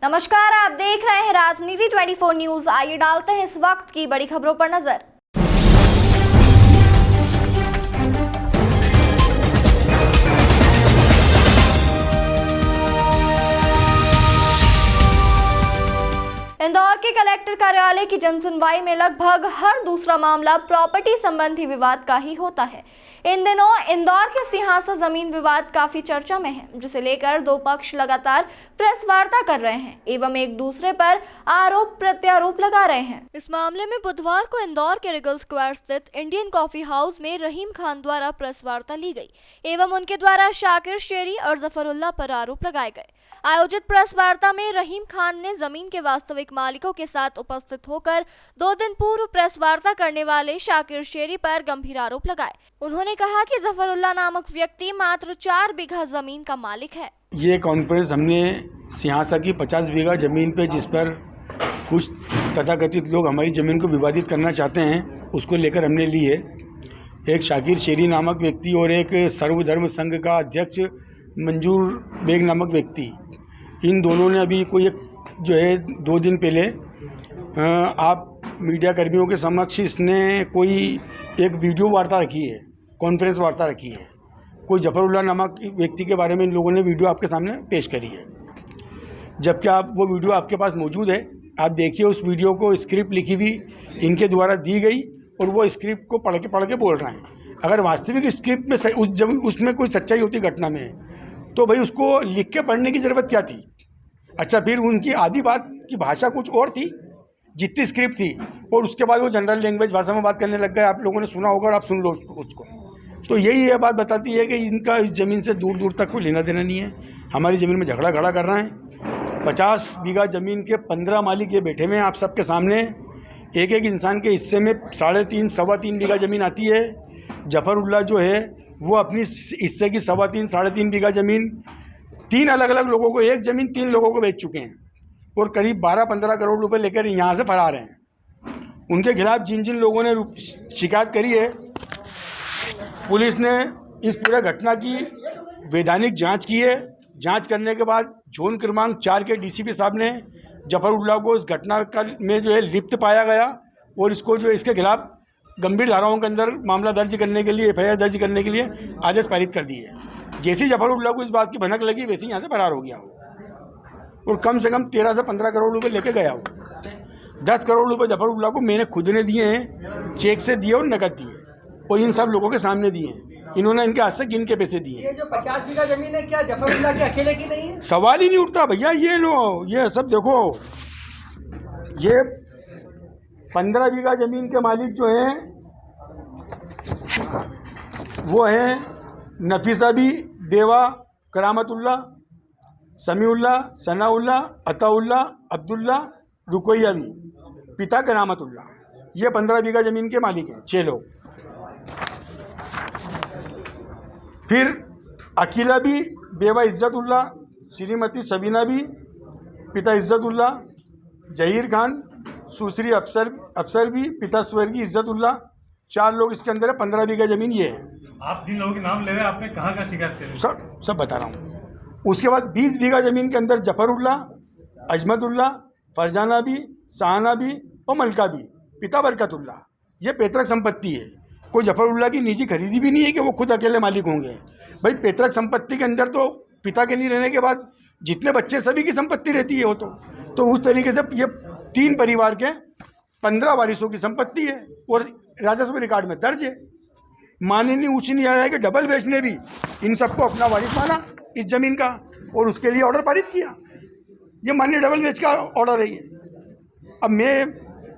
नमस्कार, आप देख रहे हैं राजनीति 24 न्यूज। आइए डालते हैं इस वक्त की बड़ी खबरों पर नजर। इंदौर के कलेक्टर कार्यालय की जनसुनवाई में लगभग हर दूसरा मामला प्रॉपर्टी संबंधी विवाद का ही होता है। इन दिनों इंदौर के सिंहासा जमीन विवाद काफी चर्चा में है, जिसे लेकर दो पक्ष लगातार प्रेस वार्ता कर रहे हैं एवं एक दूसरे पर आरोप प्रत्यारोप लगा रहे हैं। इस मामले में बुधवार को इंदौर के रिगल स्क्वायर स्थित इंडियन कॉफी हाउस में रहीम खान द्वारा प्रेस वार्ता ली गई एवं उनके द्वारा शाकिर शेरी और जफरुल्लाह पर आरोप लगाए गए। आयोजित प्रेस वार्ता में रहीम खान ने जमीन के वास्तविक मालिकों के साथ उपस्थित होकर 2 दिन पूर्व प्रेस वार्ता करने वाले शाकिर शेरी पर गंभीर आरोप लगाए। उन्होंने कहा कि जफरुल्लाह नामक व्यक्ति मात्र 4 बीघा जमीन का मालिक है। ये कॉन्फ्रेंस हमने सिंहासा की 50 बीघा जमीन पे, जिस पर कुछ तथाकथित लोग हमारी ज़मीन को विवादित करना चाहते हैं, उसको लेकर हमने ली है। एक शाकिर शेरी नामक व्यक्ति और एक सर्वधर्म संघ का अध्यक्ष मंजूर बेग नामक व्यक्ति, इन दोनों ने अभी कोई एक जो है 2 दिन पहले आप मीडिया कर्मियों के समक्ष इसने कोई एक वीडियो वार्ता रखी है, कॉन्फ्रेंस वार्ता रखी है। कोई जफरुल्लाह नामक व्यक्ति के बारे में इन लोगों ने वीडियो आपके सामने पेश करी है, जबकि वो वीडियो आपके पास मौजूद है। आप देखिए उस वीडियो को, स्क्रिप्ट लिखी हुई इनके द्वारा दी गई और वो स्क्रिप्ट को पढ़ के बोल रहे हैं। अगर वास्तविक स्क्रिप्ट में जब उसमें कोई सच्चाई होती घटना में, तो भाई उसको लिख के पढ़ने की ज़रूरत क्या थी। अच्छा, फिर उनकी आधी बात की भाषा कुछ और थी जितनी स्क्रिप्ट थी, और उसके बाद वो जनरल लैंग्वेज भाषा में बात करने लग गए। आप लोगों ने सुना होगा और आप सुन लो उसको। तो यही ये बात बताती है कि इनका इस ज़मीन से दूर दूर तक कोई लेना देना नहीं है। हमारी ज़मीन में झगड़ा खड़ा कर रहे हैं। 50 बीघा ज़मीन के 15 मालिक ये बैठे हुए हैं आप सबके सामने। एक एक इंसान के हिस्से में 3.5 सवा 3 बीघा ज़मीन आती है। जफरुल्लाह जो है वो अपनी हिस्से की 3.5 बीघा ज़मीन 3 अलग अलग लोगों को, एक ज़मीन 3 लोगों को बेच चुके हैं और करीब 12-15 करोड़ रुपए लेकर यहाँ से फरार हैं। उनके खिलाफ जिन जिन लोगों ने शिकायत करी है, पुलिस ने इस पूरे घटना की वैधानिक जांच की है। जांच करने के बाद जोन क्रमांक 4 के डीसीपी साहब ने जफरुल्लाह को इस घटना का में जो है लिप्त पाया गया और इसको जो है इसके खिलाफ गंभीर धाराओं के अंदर मामला दर्ज करने के लिए, FIR दर्ज करने के लिए आदेश पारित कर दिए। जैसे जफरुल्लाह को इस बात की भनक लगी, वैसे ही यहाँ से फरार हो गया और कम से कम 13 से 15 करोड़ रुपए लेके गया हो। 10 करोड़ रुपए जफरुल्लाह को मैंने खुद ने दिए हैं, चेक से दिए और नकद दिए, और इन सब लोगों के सामने दिए हैं। इन्होंने इनके हाथ से गिन के पैसे दिए। ये जो 50 बीघा जमीन है, क्या जफरुल्लाह के अकेले की नहीं है? सवाल ही नहीं उठता भैया। ये लो, ये सब देखो, ये 15 बीघा जमीन के मालिक जो हैं वो हैं नफीसा बी, बेवा, करामतुल्लाह, समीउल्लाह, सनाउल्लाह, अताउल्लाह, अब्दुल्ला, रुकैया भी, पिता करामतुल्लाह। ये 15 बीघा ज़मीन के मालिक हैं, 6 लोग। फिर अकीला भी, बेवा इज्जतुल्लाह, श्रीमती सबीना भी, पिता इज्जतुल्लाह, जहीर खान, सुश्री अफसर भी, पिता स्वर्गीय इज्जतुल्लाह। 4 लोग इसके अंदर है। 15 बीघा ज़मीन ये है। आप जिन लोगों के नाम ले रहे हैं, आपने कहाँ का शिकायत करी? सब बता रहा हूँ। उसके बाद 20 बीघा ज़मीन के अंदर जफरुल्लाह, अजमतुल्लाह, फरजाना भी, सहाना भी और मलका भी, पिता बरकतुल्लाह। ये पैतृक संपत्ति है। कोई जफरुल्लाह की निजी खरीदी भी नहीं है कि वो खुद अकेले मालिक होंगे। भाई पैतृक संपत्ति के अंदर तो पिता के नहीं रहने के बाद जितने बच्चे सभी की संपत्ति रहती है वो तो उस तरीके से ये 3 परिवार के 15 वारिसों की संपत्ति है और राजस्व रिकॉर्ड में दर्ज है। माननीय उच्च न्यायालय के डबल बेंच ने भी इन सबको अपना वारिस माना इस जमीन का और उसके लिए ऑर्डर पारित किया। ये माननीय डबल बेंच का ऑर्डर है ये। अब मैं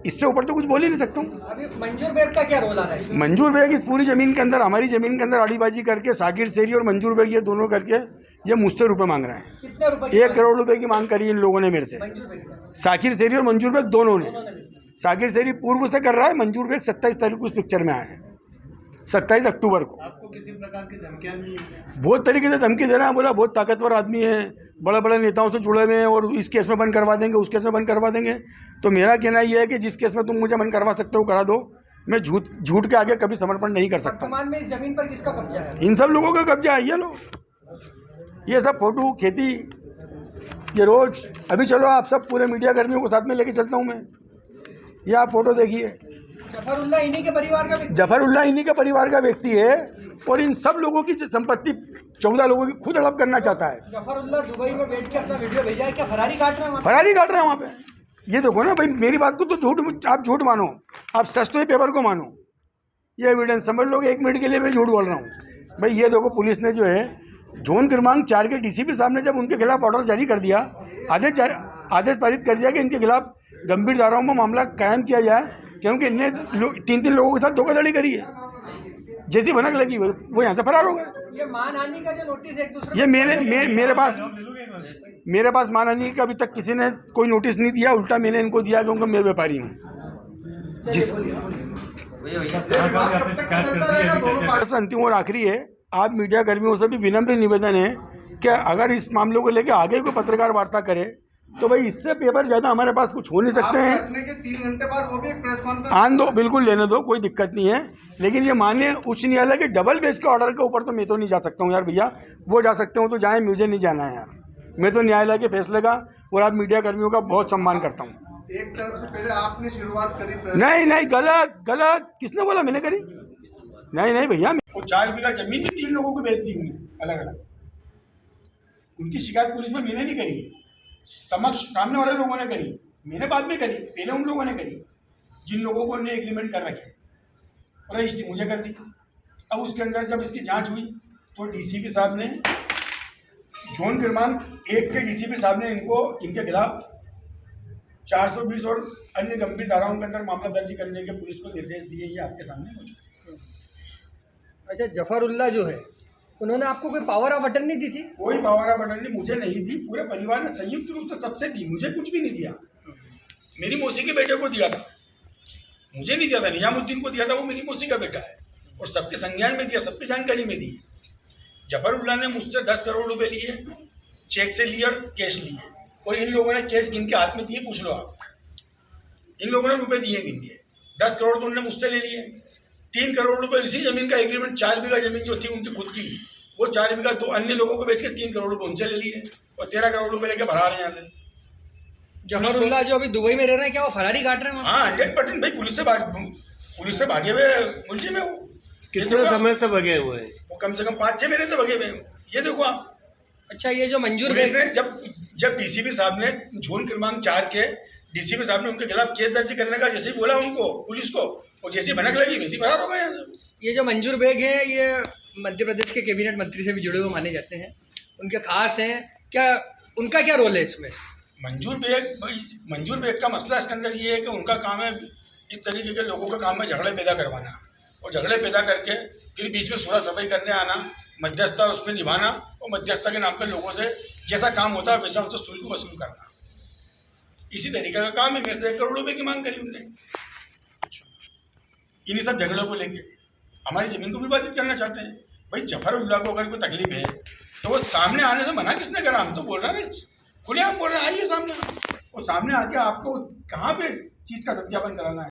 इससे ऊपर तो कुछ बोल ही नहीं सकता हूँ। अभी मंजूर बेग का क्या रोल आ रहा है? मंजूर बेग इस पूरी ज़मीन के अंदर, हमारी ज़मीन के अंदर आड़ीबाजी करके शाकिर शेरी और मंजूर बेग ये दोनों करके ये मुझसे रुपए मांग रहे हैं। कितने रुपए? 1 करोड़ रुपए की मांग करी इन लोगों ने मेरे से। मंजूर बेग, शाकिर शेरी और मंजूर बेग दोनों ने। शाकिर शेरी पूर्व से कर रहा है, मंजूर बेग 27 तारीख को इस पिक्चर में आए हैं, 27 अक्टूबर को। आपको किसी प्रकार की धमकियां नहीं? बहुत तरीके से धमकी दे रहा है। बोला बहुत ताकतवर आदमी है, बड़े बड़े नेताओं से जुड़े हुए हैं और इस केस में बंद करवा देंगे, उस केस में बंद करवा देंगे। तो मेरा कहना यह है कि जिस केस में तुम मुझे बंद करवा सकते हो करा दो। मैं झूठ के आगे कभी समर्पण नहीं कर सकता। वर्तमान में इस जमीन पर किसका कब्जा है? इन सब लोगों का कब्जा है। ये लो, ये सब फोटो खेती ये रोज अभी चलो आप सब पूरे मीडिया कर्मियों को साथ में लेके चलता हूँ मैं। ये आप फोटो देखिए, जफरुल्लाह इन्हीं के परिवार का व्यक्ति। जफरुल्लाह इन्हीं के परिवार का व्यक्ति है और इन सब लोगों की जो संपत्ति 14 लोगों की खुद हड़प करना चाहता है। जफरुल्लाह दुबई में बैठ के अपना वीडियो भेजा है, क्या फरारी काट रहे हैं वहाँ पे? फरारी काट रहे हैं वहाँ पे। ये देखो ना भाई, मेरी बात को तो झूठ, आप झूठ मानो, आप सच तो ये पेपर को मानो, ये एविडेंस समझ लोगे। 1 मिनट के लिए मैं झूठ बोल रहा हूँ भाई। ये देखो पुलिस ने जो है जोन क्रमांक 4 के डीसीपी साहब ने जब उनके खिलाफ ऑर्डर जारी कर दिया, आदेश पारित कर दिया कि इनके खिलाफ गंभीर धाराओं में मामला कायम किया जाए, क्योंकि इनने 3 लोगों के साथ धोखाधड़ी करी है। जैसी भनक लगी वो यहाँ से फरार हो गए। ये मानहानि का जो नोटिस एक दूसरे ये मेरे पास मानहानि का अभी तक किसी ने कोई नोटिस नहीं दिया, उल्टा मैंने इनको दिया क्योंकि मैं व्यापारी हूँ। जिस अंतिम और आखिरी है, आप मीडिया कर्मियों से भी विनम्र निवेदन है कि अगर इस मामले को लेकर आगे कोई पत्रकार वार्ता करे तो भाई इससे पेपर ज़्यादा हमारे पास कुछ हो नहीं सकते हैं। 3 घंटे बाद वो भी एक प्रेस कॉन्फ्रेंस आन दो, बिल्कुल लेने दो, कोई दिक्कत नहीं है। लेकिन ये माननीय उच्च न्यायालय के डबल बेंच के ऑर्डर के ऊपर तो मैं तो नहीं जा सकता हूँ यार भैया। वो जा सकते हो तो जाएं, मुझे नहीं जाना है यार। मैं तो न्यायालय के फैसले का और आप मीडिया कर्मियों का बहुत सम्मान करता हूँ। एक तरफ से पहले आपने शुरुआत करी प्रेस। नहीं, गलत किसने बोला मैंने करी? नहीं भैया, वो 4 बीघा जमीन भी 3 लोगों को बेच दी उन्होंने अलग अलग। उनकी शिकायत पुलिस में मैंने नहीं करी, सामने वाले लोगों ने करी, मैंने बाद में करी, पहले उन लोगों ने करी जिन लोगों को उन्हें एग्रीमेंट कर रखे और रजिस्ट्री मुझे कर दी। अब उसके अंदर जब इसकी जांच हुई तो डीसीपी साहब ने, जोन क्रमांक 1 के डीसीपी साहब ने इनके खिलाफ 420 और अन्य गंभीर धाराओं के अंदर मामला दर्ज करने के पुलिस को निर्देश दिए। ये आपके सामने मौजूद है। अच्छा, जफरुल्लाह जो है उन्होंने आपको कोई पावर ऑफ अटर्नी दी थी? कोई पावर ऑफ अटर्नी मुझे नहीं दी, पूरे परिवार ने संयुक्त रूप से सबसे दी, मुझे कुछ भी नहीं दिया। मेरी मौसी के बेटे को दिया था, मुझे नहीं दिया था। निजामुद्दीन को दिया था, वो मेरी मौसी का बेटा है और सबके संज्ञान में दिया, सबकी जानकारी में दी। जफरुल्लाह ने मुझसे 10 करोड़ रुपए लिए, चेक से लिए और कैश लिए, और इन लोगों ने कैश गिन के हाथ में दिए। पूछ लो आप, इन लोगों ने रुपए दिए गिन के। 10 करोड़ तो उन्होंने मुझसे ले लिए, 3 करोड़ रुपए इसी जमीन का एग्रीमेंट, 4 बीघा जमीन जो थी उनकी खुद की, वो 4 बीघा 2 अन्य लोगों को बेच के 3 करोड़ रुपए उनसे ले लिए और 13 करोड़ रुपए लेके भरा रहे हैं यहाँ से। जफरुल्लाह जो अभी दुबई में रह रहे हैं, क्या वो फरारी काट रहे हैं? हाँ 100% भाई, पुलिस से भागे हुए मुलजिम है वो। कितने समय से भगे हुए हैं? वो कम से कम 5-6 महीने से भगे हुए हैं। ये देखो आप। अच्छा, ये जो मंजूर पुलिस बेग ने जब डीसीपी साहब ने जोन क्रमांक 4 के डीसीपी साहब ने उनके खिलाफ केस दर्ज करने का जैसे ही बोला उनको, पुलिस को, और जैसी भनक लगी वैसी फरार हो गए यहाँ से। ये जो मंजूर बेग है, ये मध्य प्रदेश के कैबिनेट मंत्री से भी जुड़े हुए माने जाते हैं, उनके खास हैं क्या? उनका क्या रोल है इसमें? मंजूर बेग का मसला इसके अंदर ये है कि उनका काम है, इस तरीके के लोगों का काम है झगड़े पैदा करवाना, और झगड़े पैदा करके फिर बीच में सुलह सफाई करने आना, मध्यस्थता उसमें निभाना, और मध्यस्थता के नाम पर लोगों से जैसा काम होता है वैसा उनसे शुल्क वसूल करना। इसी तरीके का काम है। मेरे से 1 करोड़ रुपए की मांग करी उनने इन्हीं सब झगड़ों को लेके। हमारी जमीन को विवादित करना चाहते हैं। भाई जफरुल्लाह को अगर कोई तकलीफ है तो वो सामने आने से मना किसने करा? हम तो बोल रहे हैं, खुलेआम बोल रहे हैं, आइए सामने। वो सामने आके आपको कहाँ पे इस चीज़ का सत्यापन कराना है?